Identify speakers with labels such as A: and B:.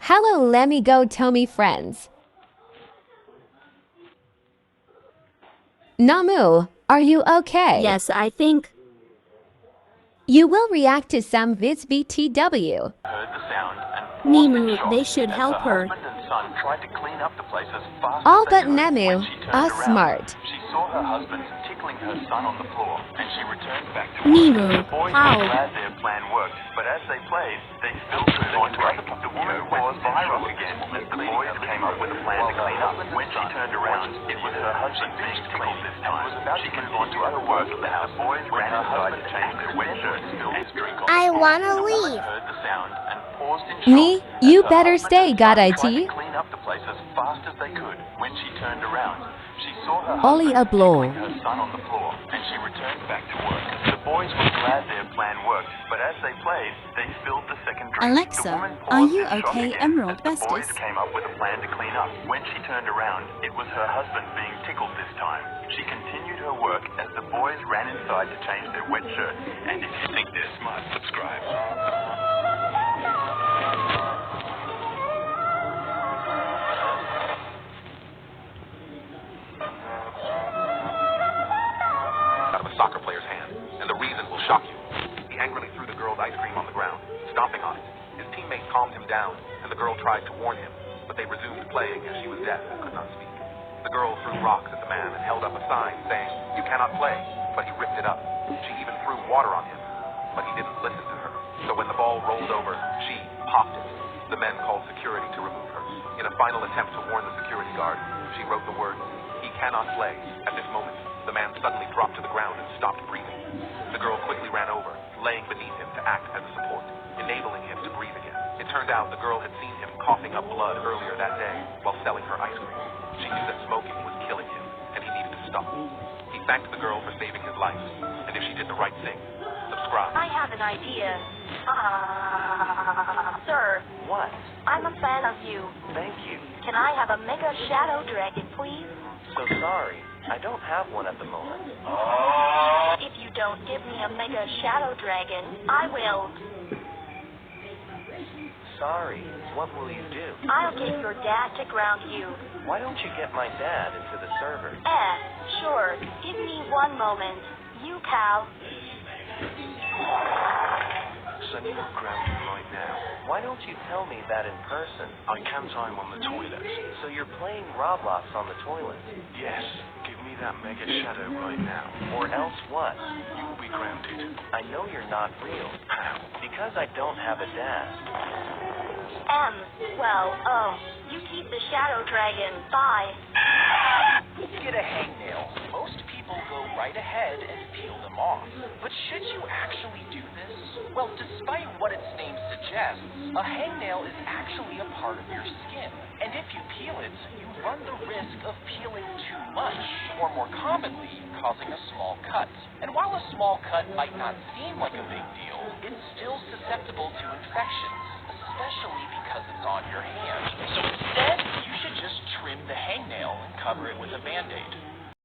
A: Hello, let me go tell me friends. Namu, are you okay?
B: Yes, I think.
A: You will react to some Viz BTW.
C: Heard the sound and paused in
B: Nemu,
C: shock
B: they should
C: as
B: help her.
C: husband and son tried to clean up the place as fast
A: All
C: as they
A: but
C: could. When
A: Nemu
C: she turned
A: are
C: around,
A: smart.
C: she saw her husband tickling her son on the floor, and she returned back to
B: Nemu,
C: work. The boys
B: how?
C: were glad their plan worked, but as they played, they still couldn't onto other. The woman went viral again as the boys came up with a plan to clean up. When she turned around, it was her husband being tickled this time. She continued her work as the boys ran inside to change their wet shirts and drink on the
D: I
C: floor.
D: wanna
C: The woman
D: leave.
C: heard the sound and paused in shock.
A: Ni,
C: as
A: you
C: her
A: better
C: husband
A: stay,
C: and
A: got
C: son
A: IT?
C: tried to clean up the place as fast as they could. When she turned around, she saw her
A: Oli a
C: husband
A: blow.
C: tickling her son on the floor, and she returned back to work. The boys were glad their plan worked, but as they played, they spilled the second drink.
E: Alexa,
C: the woman
E: are
C: paused
E: you
C: in shock
E: okay,
C: again
E: Emerald
C: as the boys
E: Bestis?
C: came up with a plan to clean up. When she turned around, it was her husband being tickled this time. She continued her work as the boys ran inside to change their wet shirts. And if you think they're smart, subscribe.
F: Out of a soccer player's hand, and the reason will shock you. He angrily threw the girl's ice cream on the ground, stomping on it. His teammates calmed him down, and the girl tried to warn him, but they resumed playing as she was deaf and could not speak. The girl threw rocks at the man and held up a sign saying, "You cannot play," but he ripped it up. She even threw water on him, but he didn't listen to her. So when the ball rolled over, she popped it. The men called security to remove her. In a final attempt to warn the security guard, she wrote the words, "He cannot play." At this moment, the man suddenly dropped to the ground and stopped breathing. The girl quickly ran over, laying beneath him to act as a support, enabling him to breathe again. It turned out the girl had seen him coughing up blood earlier that day while selling her ice cream. She knew that smoking was killing him, and he needed to stop. He thanked the girl for saving his life, and if she did the right thing, subscribe.
G: I have an idea. Sir,
C: What?
G: I'm a fan of you.
C: Thank you.
G: Can I have a Mega Shadow Dragon, please?
C: So sorry. I don't have one at the moment.
G: If you don't give me a Mega Shadow Dragon, I will.
C: Sorry. What will you do?
G: I'll get your dad to ground you.
C: Why don't you get my dad into the server?
G: Sure. Give me one moment. You, pal.
C: Son, you are grounded right now. Why don't you tell me that in person? I can time on the toilet. So you're playing Roblox on the toilet? Yes. Give me that Mega Shadow right now. Or else what? You will be grounded. I know you're not real. How? Because I don't have a dad.
G: You keep the Shadow Dragon. Bye.
H: Get a hangnail. Most people go right ahead and peel them off. But should you actually do this? Well, despite what its name suggests, a hangnail is actually a part of your skin. And if you peel it, you run the risk of peeling too much, or more commonly, causing a small cut. And while a small cut might not seem like a big deal, it's still susceptible to infections, especially because it's on your hand. So instead, you should just trim the hangnail and cover it with a Band-Aid.